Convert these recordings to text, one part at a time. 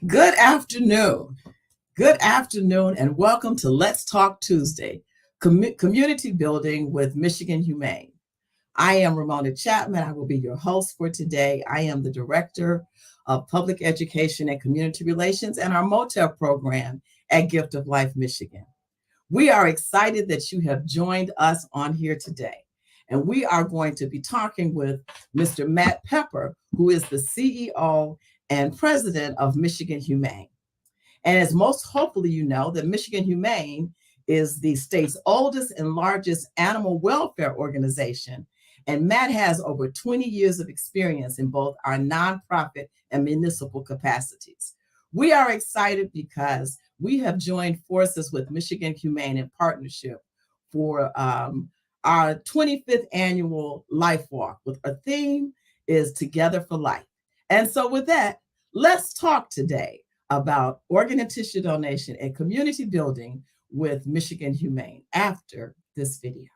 Good afternoon. Good afternoon, and welcome to Let's Talk Tuesday, Community Building with Michigan Humane. I am Ramona Chapman. I will be your host for today. I am the Director of Public Education and Community Relations and our MOTEL program at Gift of Life, Michigan. We are excited that you have joined us on here today. And we are going to be talking with Mr. Matt Pepper, who is the CEO and President of Michigan Humane. And as most hopefully you know, that Michigan Humane is the state's oldest and largest animal welfare organization. And Matt has over 20 years of experience in both our nonprofit and municipal capacities. We are excited because we have joined forces with Michigan Humane in partnership for our 25th annual Life Walk, with our theme is Together for Life. And so with that, let's talk today about organ and tissue donation and community building with Michigan Humane after this video.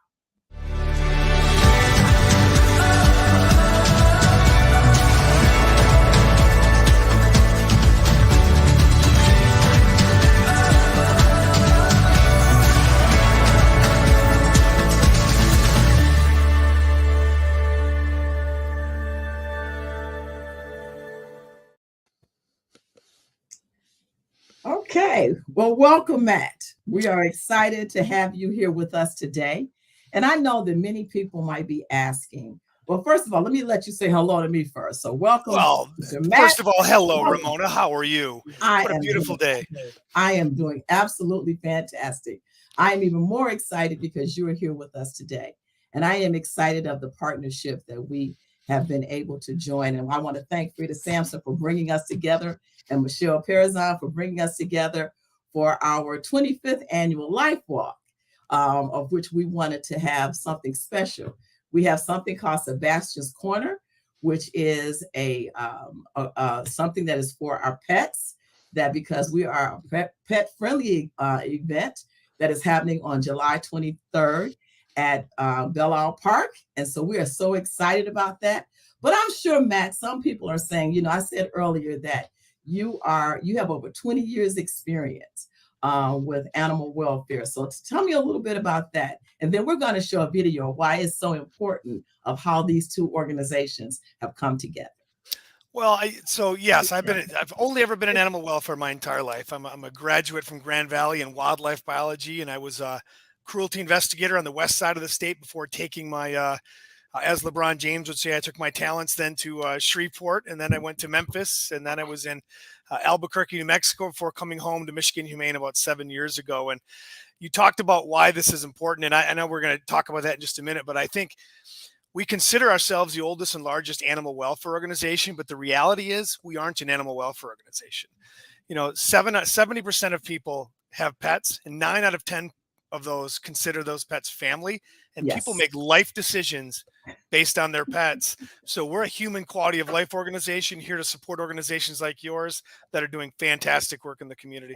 Okay, well, welcome, Matt. We are excited to have you here with us today. And I know that many people might be asking, well, first of all, let me let you say hello to me first. So welcome, Mr. Matt. First of all, hello, Ramona. How are you? What a beautiful day. I am doing absolutely fantastic. I am even more excited because you are here with us today. And I am excited of the partnership that we have been able to join. And I want to thank Frida Sampson for bringing us together and Michelle Perizon for bringing us together for our 25th annual Life Walk, of which we wanted to have something special. We have something called Sebastian's Corner, which is something that is for our pets, that because we are a pet-friendly event that is happening on July 23rd at Belle Isle Park. And so we are so excited about that. But I'm sure, Matt, some people are saying, I said earlier that you have over 20 years experience with animal welfare. So tell me a little bit about that. And then we're going to show a video why it's so important of how these two organizations have come together. Well, yes, I've only ever been in animal welfare my entire life. I'm a graduate from Grand Valley in wildlife biology, and I was a cruelty investigator on the west side of the state before taking my as LeBron James would say, I took my talents then to Shreveport, and then I went to Memphis, and then I was in Albuquerque, New Mexico before coming home to Michigan Humane about 7 years ago. And you talked about why this is important, and I know we're going to talk about that in just a minute, but I think we consider ourselves the oldest and largest animal welfare organization, but the reality is we aren't an animal welfare organization. 70% of people have pets, and 9 out of 10 of those consider those pets family, and people make life decisions based on their pets. So we're a human quality of life organization here to support organizations like yours that are doing fantastic work in the community.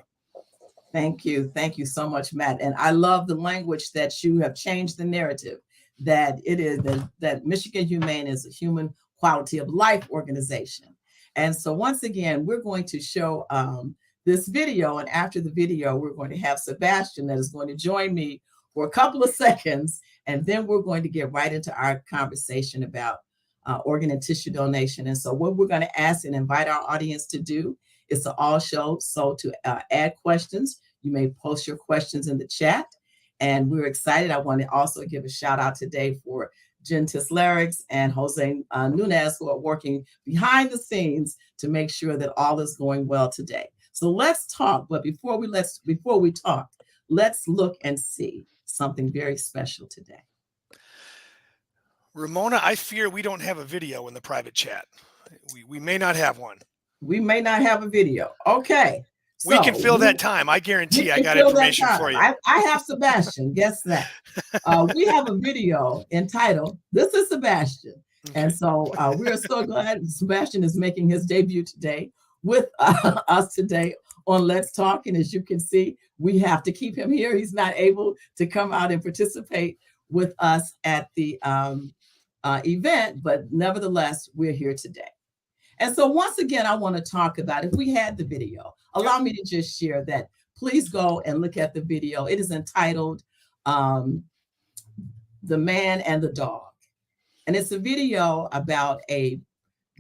Thank you. Thank you so much, Matt. And I love the language that you have changed the narrative, that it is that Michigan Humane is a human quality of life organization. And so once again, we're going to show this video, and after the video, we're going to have Sebastian that is going to join me for a couple of seconds, and then we're going to get right into our conversation about organ and tissue donation. And so what we're going to ask and invite our audience to do is to all show, so to add questions, you may post your questions in the chat, and we're excited. I want to also give a shout out today for Jen Tislerix and Jose Nunez, who are working behind the scenes to make sure that all is going well today. So let's talk, but before we talk, let's look and see something very special today. Ramona, I fear we don't have a video in the private chat. We may not have one. We may not have a video. Okay. So we can fill that time. I guarantee I got information for you. I have Sebastian. Guess that. We have a video entitled, This is Sebastian. Okay. And so we are so glad Sebastian is making his debut today with us today on Let's Talk. And as you can see, we have to keep him here. He's not able to come out and participate with us at the event, but nevertheless, we're here today. And so once again, I want to talk about, if we had the video, Yep. allow me to just share that. Please go and look at the video. It is entitled um, The Man and the Dog. And it's a video about a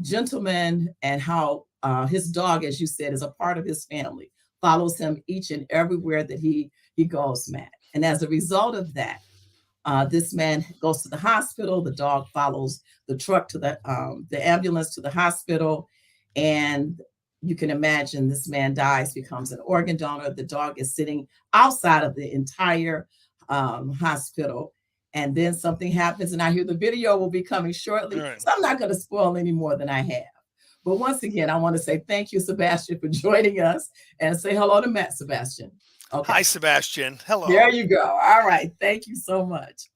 gentleman and how his dog, as you said, is a part of his family, follows him each and everywhere that he goes, Matt. And as a result of that, this man goes to the hospital. The dog follows the truck to the ambulance to the hospital, and you can imagine this man dies, becomes an organ donor. The dog is sitting outside of the entire hospital, and then something happens. And I hear the video will be coming shortly, Right. so I'm not going to spoil any more than I have. But once again, I want to say thank you, Sebastian, for joining us, and say hello to Matt, Sebastian. Okay. Hi, Sebastian. Hello. There you go. All right. Thank you so much.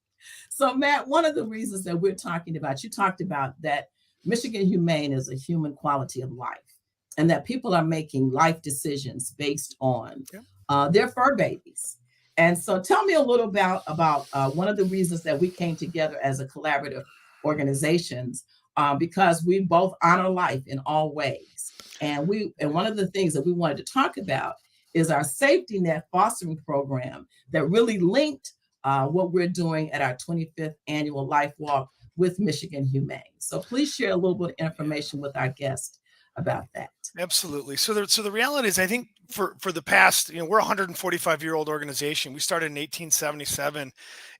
So, Matt, one of the reasons that we're talking about, you talked about that Michigan Humane is a human quality of life, and that people are making life decisions based on their fur babies. And so tell me a little about one of the reasons that we came together as a collaborative organizations, because we both honor life in all ways. And one of the things that we wanted to talk about is our safety net fostering program that really linked what we're doing at our 25th annual Life Walk with Michigan Humane. So please share a little bit of information with our guest about that. Absolutely. So the reality is, I think for the past, we're a 145-year-old organization. We started in 1877,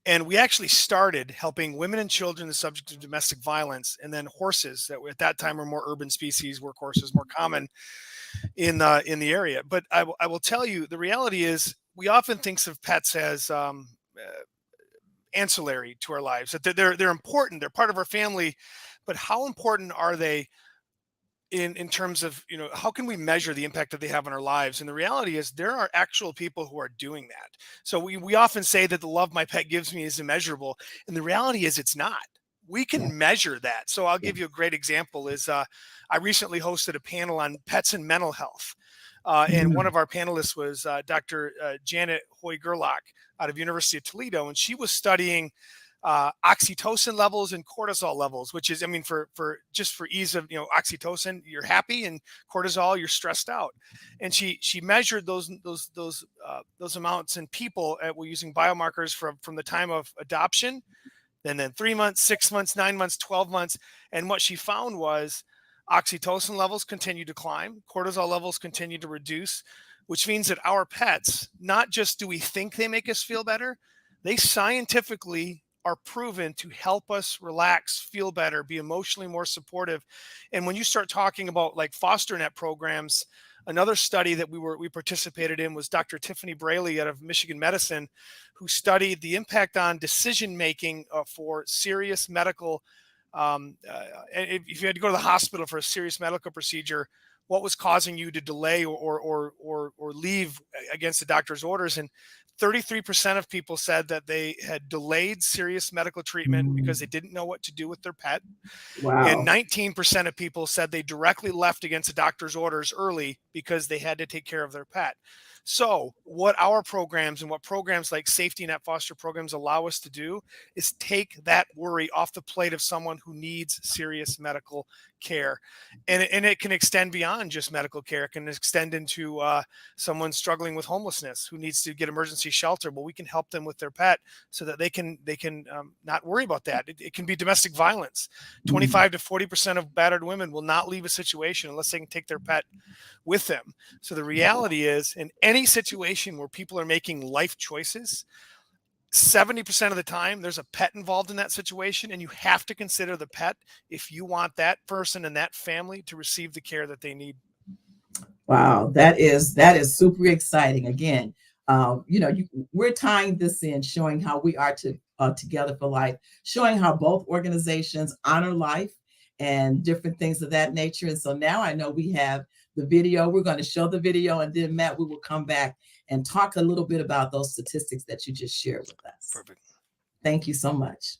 and we actually started helping women and children the subject of domestic violence, and then horses that at that time were more urban species, work horses more common in the area. But I will tell you, the reality is we often think of pets as ancillary to our lives, that they're important, they're part of our family, but how important are they in terms of, how can we measure the impact that they have on our lives? And the reality is there are actual people who are doing that. So we often say that the love my pet gives me is immeasurable, and the reality is it's not. We can measure that. So I'll give you a great example is I recently hosted a panel on pets and mental health. And one of our panelists was Dr. Janet Hoy-Gerlach out of University of Toledo, and she was studying oxytocin levels and cortisol levels, which is, for ease of, oxytocin, you're happy, and cortisol, you're stressed out. And she measured those amounts in people we're using biomarkers from the time of adoption, then 3 months, 6 months, 9 months, 12 months. And what she found was oxytocin levels continue to climb, cortisol levels continue to reduce, which means that our pets, not just do we think they make us feel better, they scientifically are proven to help us relax, feel better, be emotionally more supportive. And when you start talking about like foster net programs, another study that we participated in was Dr. Tiffany Braley out of Michigan Medicine, who studied the impact on decision making for serious medical. If you had to go to the hospital for a serious medical procedure, what was causing you to delay or leave against the doctor's orders? And 33% of people said that they had delayed serious medical treatment because they didn't know what to do with their pet. Wow. And 19% of people said they directly left against the doctor's orders early because they had to take care of their pet. So what our programs and what programs like safety net foster programs allow us to do is take that worry off the plate of someone who needs serious medical care. And it can extend beyond just medical care. It can extend into someone struggling with homelessness who needs to get emergency shelter. Well, we can help them with their pet so that they can not worry about that. It can be domestic violence. 25 to 40% of battered women will not leave a situation unless they can take their pet with them. So the reality is, in any situation where people are making life choices, 70% of the time there's a pet involved in that situation, and you have to consider the pet if you want that person and that family to receive the care that they need. Wow, that is super exciting. Again, we're tying this in, showing how we are together for life, showing how both organizations honor life and different things of that nature. And so now I know we have the video. We're going to show the video, and then Matt, we will come back and talk a little bit about those statistics that you just shared with us. Perfect. Thank you so much.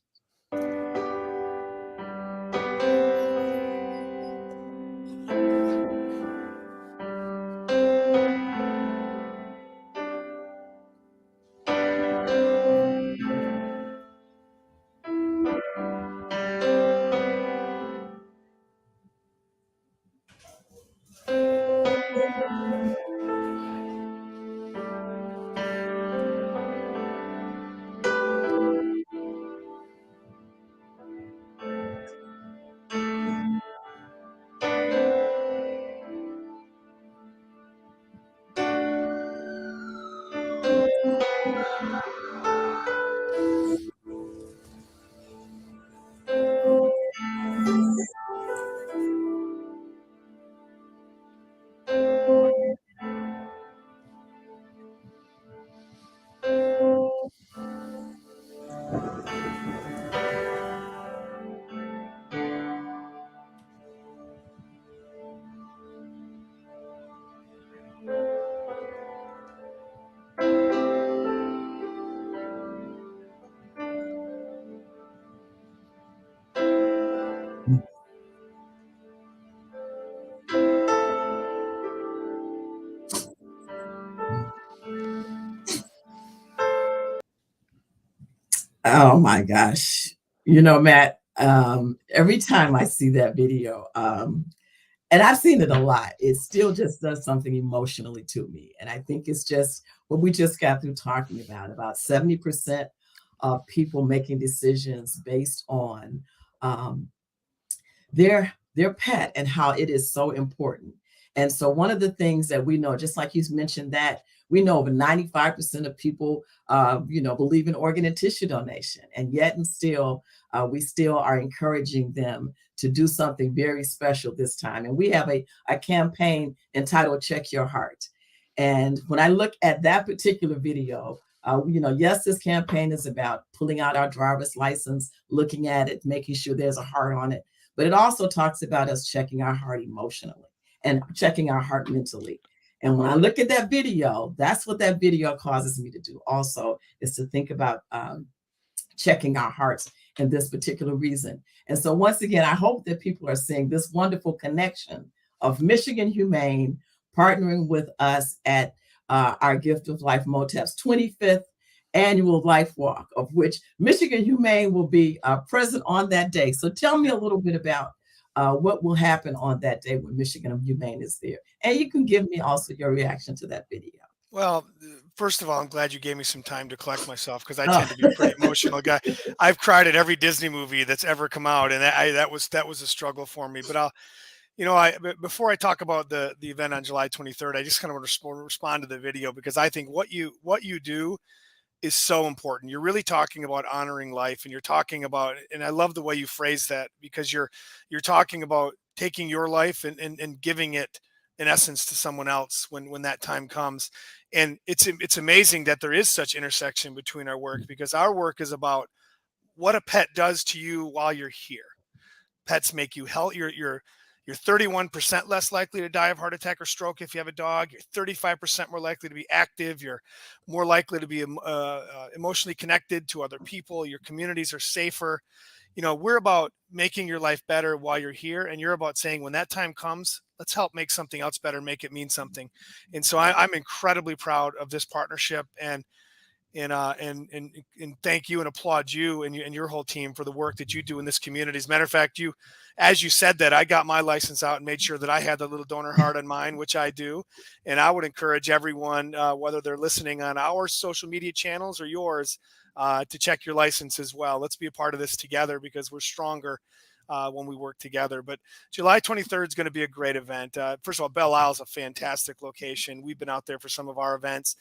Oh my gosh. You know, Matt, every time I see that video, and I've seen it a lot, it still just does something emotionally to me. And I think it's just what we just got through talking about 70% of people making decisions based on um, their pet and how it is so important. And so one of the things that we know, just like you mentioned, that we know over 95% of people, believe in organ and tissue donation, and yet and still, we still are encouraging them to do something very special this time. And we have a campaign entitled "Check Your Heart." And when I look at that particular video, yes, this campaign is about pulling out our driver's license, looking at it, making sure there's a heart on it, but it also talks about us checking our heart emotionally and checking our heart mentally. And when I look at that video, that's what that video causes me to do also, is to think about checking our hearts in this particular reason. And so once again, I hope that people are seeing this wonderful connection of Michigan Humane partnering with us at our Gift of Life MOTEP's 25th annual Life Walk, of which Michigan Humane will be present on that day. So tell me a little bit about what will happen on that day when Michigan Humane is there. And you can give me also your reaction to that video. Well, first of all, I'm glad you gave me some time to collect myself because I Oh. tend to be a pretty emotional guy. I've cried at every Disney movie that's ever come out, and that was a struggle for me. But before I talk about the event on July 23rd, I just kind of want to respond to the video because I think what you do is so important. You're really talking about honoring life, and you're talking about, and I love the way you phrase that because you're talking about taking your life and giving it in essence to someone else when that time comes. And it's amazing that there is such intersection between our work because our work is about what a pet does to you while you're here. Pets make you health. You're 31% less likely to die of heart attack or stroke if you have a dog. You're 35% more likely to be active. You're more likely to be emotionally connected to other people. Your communities are safer. We're about making your life better while you're here, and you're about saying when that time comes, let's help make something else better, make it mean something. And so I'm incredibly proud of this partnership, and thank you and applaud you and your whole team for the work that you do in this community. As a matter of fact, as you said that, I got my license out and made sure that I had the little donor heart on mine, which I do. And I would encourage everyone, whether they're listening on our social media channels or yours, to check your license as well. Let's be a part of this together because we're stronger when we work together. But July 23rd is going to be a great event. First of all, Belle Isle is a fantastic location. We've been out there for some of our events.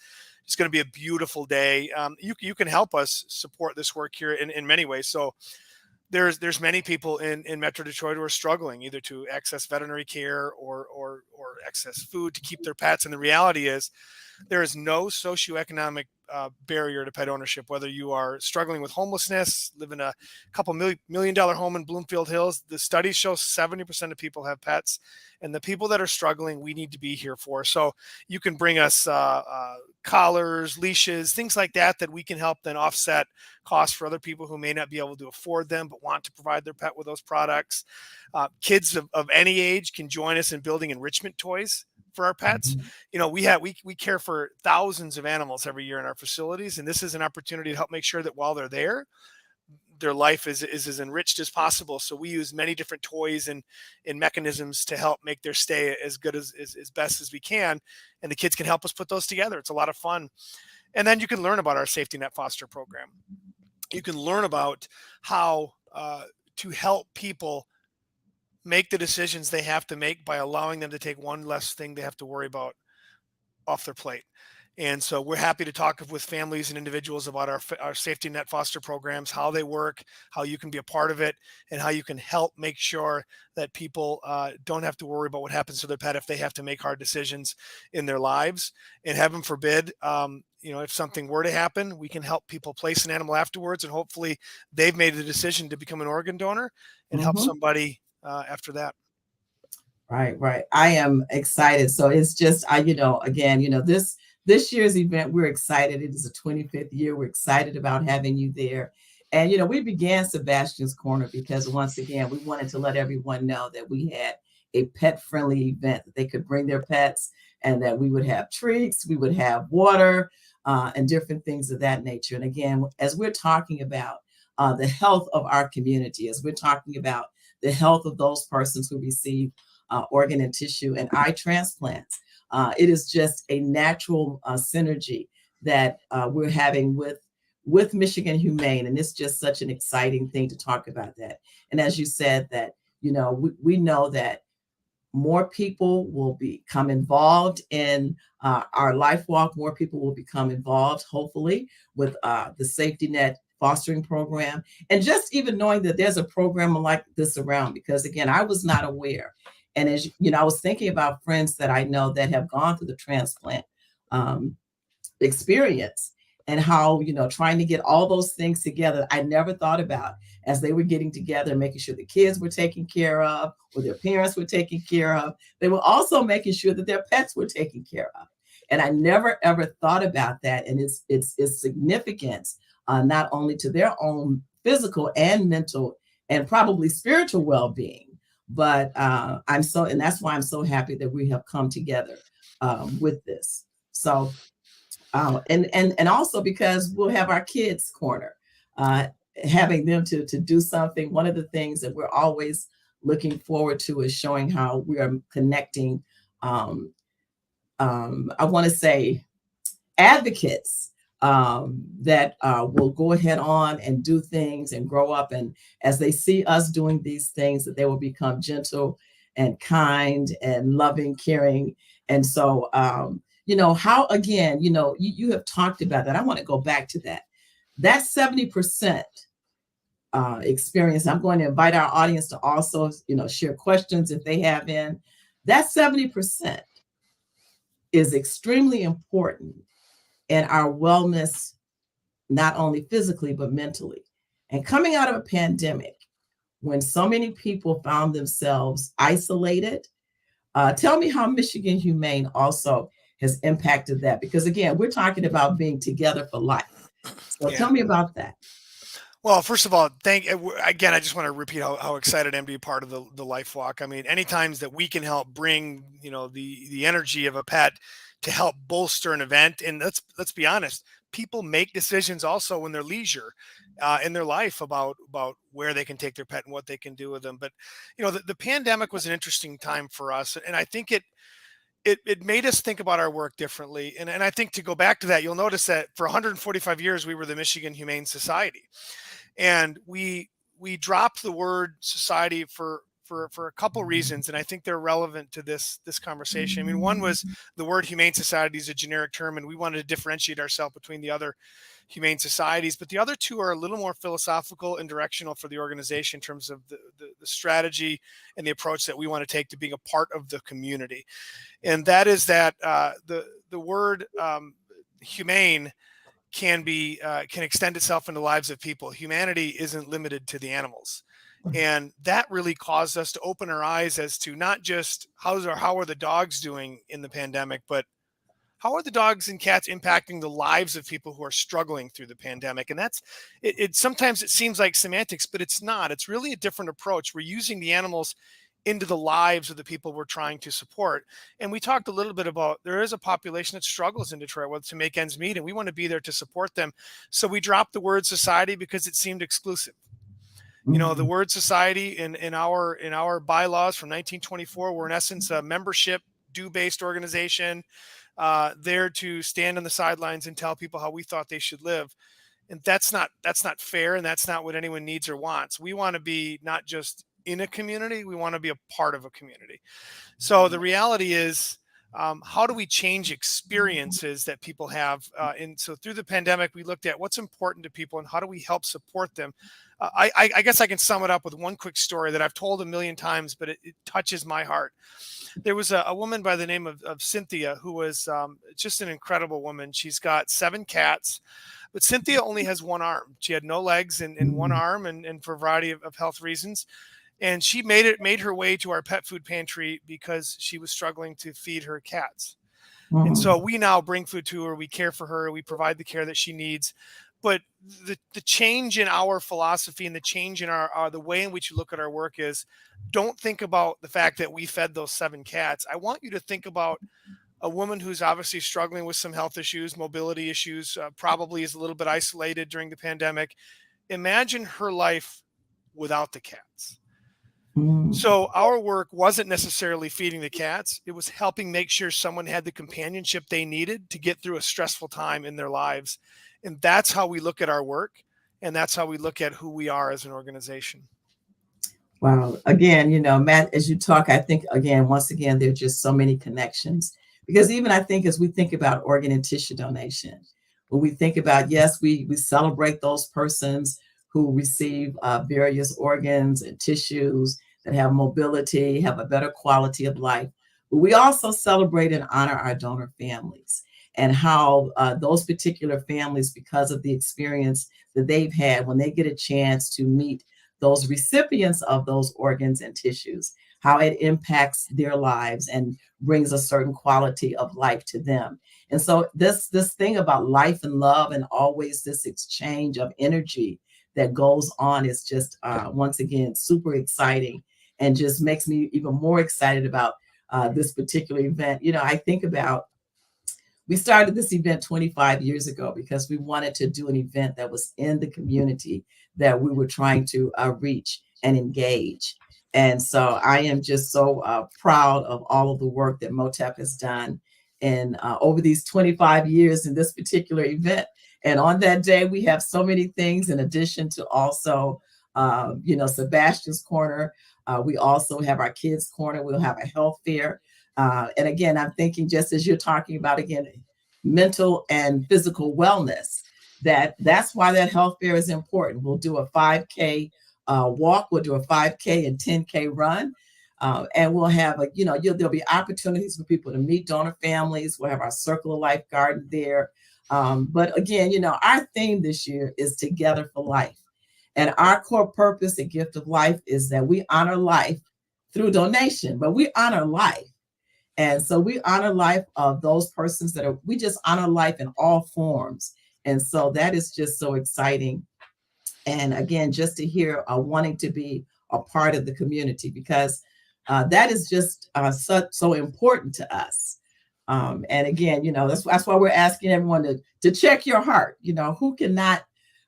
It's going to be a beautiful day. You can help us support this work here in many ways. So there's many people in Metro Detroit who are struggling either to access veterinary care or access food to keep their pets. And the reality is there is no socioeconomic barrier to pet ownership, whether you are struggling with homelessness, live in a couple million dollar home in Bloomfield Hills. The studies show 70% of people have pets, and the people that are struggling, we need to be here for. So you can bring us collars, leashes, things like that we can help then offset costs for other people who may not be able to afford them, but want to provide their pet with those products. Kids of any age can join us in building enrichment toys for our pets. Mhm. We care for thousands of animals every year in our facilities, and this is an opportunity to help make sure that while they're there, their life is as enriched as possible. So we use many different toys and mechanisms to help make their stay as good as best as we can. And the kids can help us put those together. It's a lot of fun. And then you can learn about our safety net foster program. You can learn about how to help people make the decisions they have to make by allowing them to take one less thing they have to worry about off their plate. And so we're happy to talk with families and individuals about our safety net foster programs, how they work, how you can be a part of it, and how you can help make sure that people don't have to worry about what happens to their pet if they have to make hard decisions in their lives. And heaven forbid, if something were to happen, we can help people place an animal afterwards, and hopefully they've made the decision to become an organ donor and help somebody after that. Right, right. I am excited. So it's just, again, this year's event, we're excited. It is the 25th year. We're excited about having you there. And, we began Sebastian's Corner because once again, we wanted to let everyone know that we had a pet-friendly event, that they could bring their pets and that we would have treats, we would have water, and different things of that nature. And again, as we're talking about the health of our community, as we're talking about the health of those persons who receive organ and tissue and eye transplants. It is just a natural synergy that we're having with Michigan Humane, and it's just such an exciting thing to talk about that. And as you said, that we know that more people will become involved in our life walk. More people will become involved, hopefully, with the safety net fostering program, and just even knowing that there's a program like this around. Because again, I was not aware. And as I was thinking about friends that I know that have gone through the transplant experience, and how, trying to get all those things together, I never thought about as they were getting together, making sure the kids were taken care of, or their parents were taken care of. They were also making sure that their pets were taken care of. And I never, ever thought about that. And its significance, not only to their own physical and mental and probably spiritual well-being, but and that's why I'm so happy that we have come together with this. So, and also because we'll have our kids corner, having them to do something. One of the things that we're always looking forward to is showing how we are connecting. I want to say advocates that will go ahead on and do things and grow up, and as they see us doing these things, that they will become gentle and kind and loving, caring. And so how, again, you have talked about that. I want to go back to that 70% experience. I'm going to invite our audience to also share questions if they have in. That 70% is extremely important and our wellness, not only physically, but mentally. And coming out of a pandemic, when so many people found themselves isolated, tell me how Michigan Humane also has impacted that. Because again, we're talking about being together for life. So Yeah. tell me about that. Well, first of all, again, I just want to repeat how excited I am to be part of the Life Walk. I mean, any times that we can help bring, the energy of a pet to help bolster an event. And let's be honest, people make decisions also in their leisure, in their life about where they can take their pet and what they can do with them. But, the pandemic was an interesting time for us. And I think it made us think about our work differently. And I think to go back to that, you'll notice that for 145 years, we were the Michigan Humane Society. And we dropped the word society for a couple reasons, and I think they're relevant to this conversation. I mean, one was the word humane society is a generic term, and we wanted to differentiate ourselves between the other humane societies. But the other two are a little more philosophical and directional for the organization in terms of the strategy and the approach that we want to take to being a part of the community. And that is that the word humane can extend itself into lives of people. Humanity isn't limited to the animals. And that really caused us to open our eyes as to not just how are the dogs doing in the pandemic, but how are the dogs and cats impacting the lives of people who are struggling through the pandemic. And that's it. Sometimes it seems like semantics, but it's not. It's really a different approach. We're using the animals into the lives of the people we're trying to support. And we talked a little bit about there is a population that struggles in Detroit to make ends meet, and we want to be there to support them. So we dropped the word society because it seemed exclusive. The Mhm. word society in our bylaws from 1924 were in essence a membership due based organization, there to stand on the sidelines and tell people how we thought they should live. And that's not fair, and that's not what anyone needs or wants. We want to be not just in a community, we want to be a part of a community. So the reality is, how do we change experiences that people have? And so through the pandemic, we looked at what's important to people and how do we help support them. I guess I can sum it up with one quick story that I've told a million times, but it touches my heart. There was a woman by the name of Cynthia who was just an incredible woman. She's got 7 cats, but Cynthia only has one arm. She had no legs and one Mhm. arm, and for a variety of health reasons. And she made her way to our pet food pantry because she was struggling to feed her cats. And Mhm. so we now bring food to her, we care for her, we provide the care that she needs. But the change in our philosophy and the change in our the way in which you look at our work is, don't think about the fact that we fed those 7 cats. I want you to think about a woman who's obviously struggling with some health issues, mobility issues, probably is a little bit isolated during the pandemic. Imagine her life without the cats. Mhm. So our work wasn't necessarily feeding the cats. It was helping make sure someone had the companionship they needed to get through a stressful time in their lives. And that's how we look at our work. And that's how we look at who we are as an organization. Wow. Again, Matt, as you talk, I think, again, once again, there are just so many connections. Because even I think as we think about organ and tissue donation, when we think about, yes, we celebrate those persons who receive various organs and tissues that have mobility, have a better quality of life. But we also celebrate and honor our donor families and how those particular families, because of the experience that they've had, when they get a chance to meet those recipients of those organs and tissues, how it impacts their lives and brings a certain quality of life to them. And so this thing about life and love and always this exchange of energy that goes on is just once again super exciting and just makes me even more excited about this particular event. I think about we started this event 25 years ago because we wanted to do an event that was in the community that we were trying to reach and engage. And so I am just so proud of all of the work that MOTEP has done in over these 25 years in this particular event. And on that day, we have so many things in addition to also, Sebastian's Corner. We also have our kids' corner. We'll have a health fair, and again, I'm thinking just as you're talking about again, mental and physical wellness, that's why that health fair is important. We'll do a 5K walk, we'll do a 5K and 10K run. And we'll have there'll be opportunities for people to meet donor families. We'll have our Circle of Life garden there. But again, our theme this year is Together for Life. And our core purpose, the gift of life, is that we honor life through donation, but we honor life. And so we honor life of those persons we just honor life in all forms. And so that is just so exciting. And again, just to hear wanting to be a part of the community because that is just so important to us. And again, that's why we're asking everyone to check your heart. Who cannot,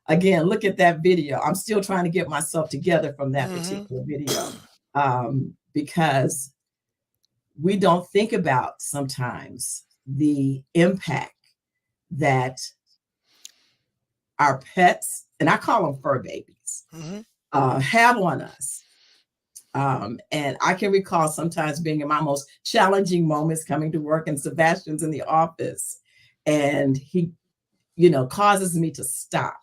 again, look at that video. I'm still trying to get myself together from that Mm-hmm. particular video because we don't think about sometimes the impact that our pets, and I call them fur babies, Mm-hmm. have on us. And I can recall sometimes being in my most challenging moments coming to work, and Sebastian's in the office, and he, causes me to stop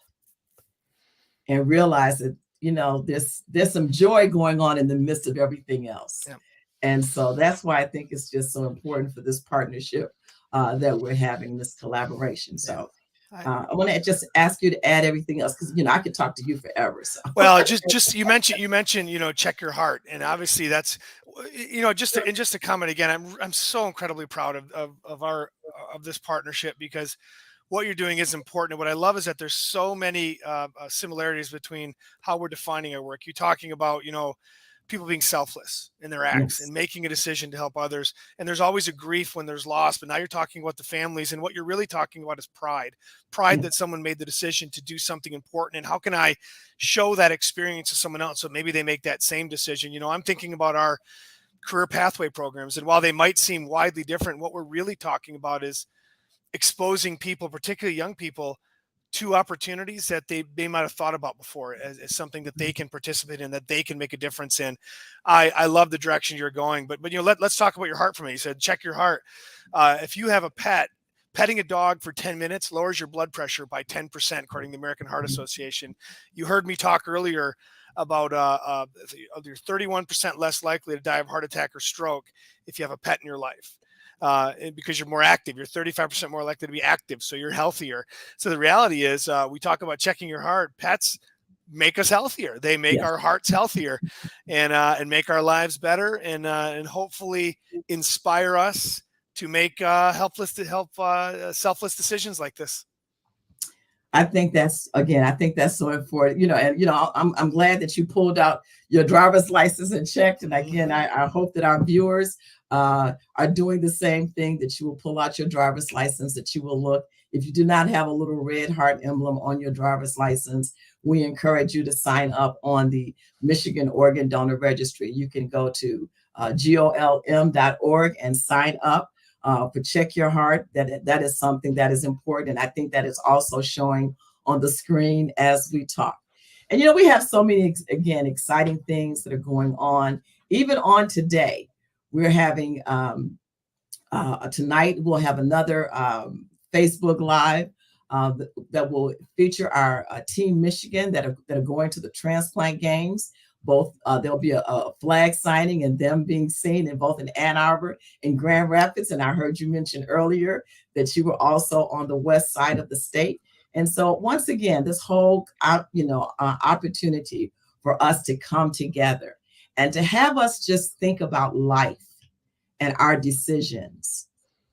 and realize that, there's some joy going on in the midst of everything else. Yeah. And so that's why I think it's just so important for this partnership that we're having, this collaboration. Yeah. So I want to just ask you to add everything else because I could talk to you forever. So Well, just you mentioned check your heart, and obviously that's just to comment again. I'm so incredibly proud of our of this partnership because what you're doing is important. And what I love is that there's so many similarities between how we're defining our work. You're talking about people being selfless in their acts Yes. and making a decision to help others. And there's always a grief when there's loss, but now you're talking about the families, and what you're really talking about is pride that Yes. someone made the decision to do something important. And how can I show that experience to someone else so maybe they make that same decision? I'm thinking about our career pathway programs, and while they might seem widely different, what we're really talking about is exposing people, particularly young people, to opportunities that they might have thought about before as something that they can participate in, that they can make a difference in. I love the direction you're going, but let's talk about your heart for me. You said check your heart. If you have a pet, petting a dog for 10 minutes lowers your blood pressure by 10%, according to the American Heart Association. You heard me talk earlier about you're 31% less likely to die of heart attack or stroke if you have a pet in your life. Because you're more active, you're 35% more likely to be active, so you're healthier. So the reality is, we talk about checking your heart. Pets make us healthier. They make Yes. our hearts healthier, and make our lives better, and hopefully inspire us to make selfless decisions like this. I think that's so important, and I'm glad that you pulled out your driver's license and checked. And again, Mm-hmm. I hope that our viewers are doing the same thing, that you will pull out your driver's license, that you will look. If you do not have a little red heart emblem on your driver's license, we encourage you to sign up on the Michigan Organ Donor Registry. You can go to golm.org and sign up for Check Your Heart. That is something that is important. And I think that is also showing on the screen as we talk. And, we have so many, again, exciting things that are going on. Even on today, we're having, tonight, we'll have another Facebook Live that will feature our Team Michigan that are going to the transplant games. Both there'll be a flag signing and them being seen in both in Ann Arbor and Grand Rapids. And I heard you mention earlier that you were also on the west side of the state. And so once again, this whole opportunity for us to come together and to have us just think about life and our decisions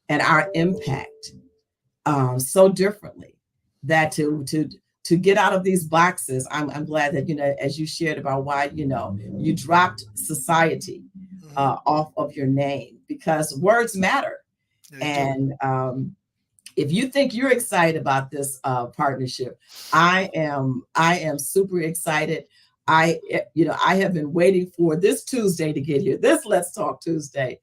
and our impact so differently, that to get out of these boxes. I'm glad that, as you shared about why, you dropped society off of your name, because words matter. They do. And if you think you're excited about this partnership, I am super excited. I have been waiting for this Tuesday to get here, this Let's Talk Tuesday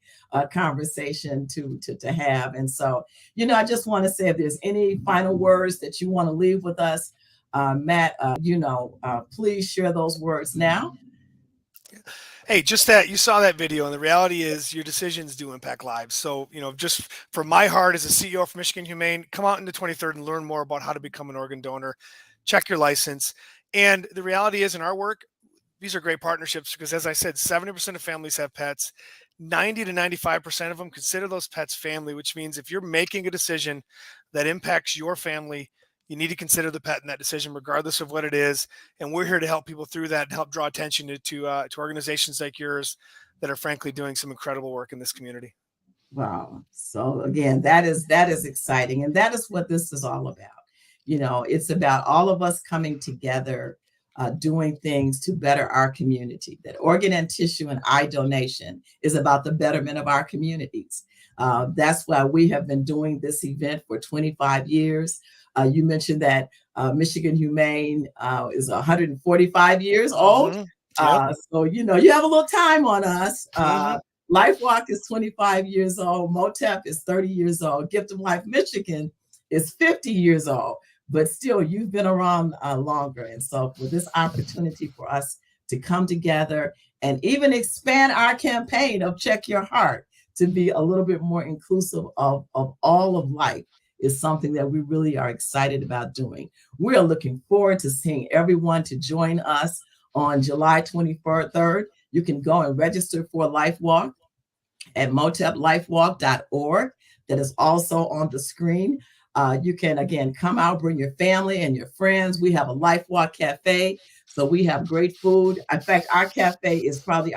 conversation to have. And so, I just want to say, if there's any final words that you want to leave with us, Matt, please share those words now. Hey, just that you saw that video, and the reality is your decisions do impact lives. So, just for my heart as a CEO for Michigan Humane, come out in the 23rd and learn more about how to become an organ donor. Check your license. And the reality is, in our work, these are great partnerships because, as I said, 70% of families have pets. 90 to 95% of them consider those pets family, which means if you're making a decision that impacts your family, you need to consider the pet in that decision, regardless of what it is. And we're here to help people through that and help draw attention to organizations like yours that are frankly doing some incredible work in this community. Wow. So again, that is exciting. And that is what this is all about. It's about all of us coming together, doing things to better our community. That organ and tissue and eye donation is about the betterment of our communities. That's why we have been doing this event for 25 years. You mentioned that Michigan Humane is 145 years old. Mm-hmm. Yep. So, you have a little time on us. Mm-hmm. LifeWalk is 25 years old. MOTEP is 30 years old. Gift of Life Michigan is 50 years old. But still, you've been around longer. And so for this opportunity for us to come together and even expand our campaign of Check Your Heart to be a little bit more inclusive of all of life is something that we really are excited about doing. We are looking forward to seeing everyone to join us on July 23rd. You can go and register for LifeWalk at moteplifewalk.org. That is also on the screen. You can, again, come out, bring your family and your friends. We have a LifeWalk Cafe, so we have great food. In fact, our cafe is probably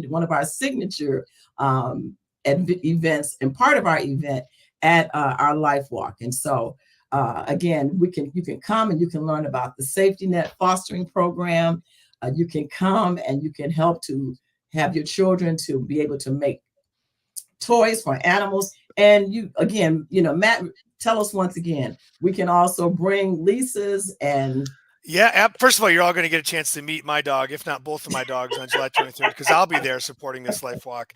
one of our signature events and part of our event at our LifeWalk. And so, again, you can come and you can learn about the Safety Net Fostering Program. You can come and you can help to have your children to be able to make toys for animals. And you, again, Matt, tell us once again, we can also bring leases and Yeah. First of all, you're all going to get a chance to meet my dog, if not both of my dogs, on July 23rd, because I'll be there supporting this life walk.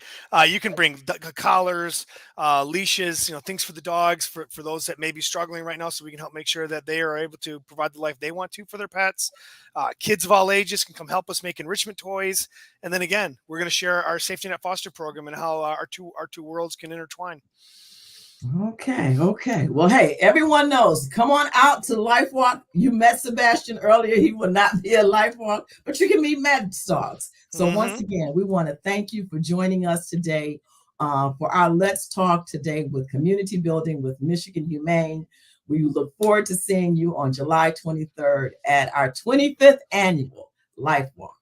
You can bring collars, leashes, things for the dogs, for those that may be struggling right now, so we can help make sure that they are able to provide the life they want to for their pets. Kids of all ages can come help us make enrichment toys. And then again, we're going to share our safety net foster program and how our two worlds can intertwine. Okay. Well, hey, everyone knows, come on out to Life Walk. You met Sebastian earlier. He will not be a Life Walk, but you can meet Matt's dogs. So once again, we want to thank you for joining us today for our Let's Talk today with Community Building with Michigan Humane. We look forward to seeing you on July 23rd at our 25th annual Life Walk.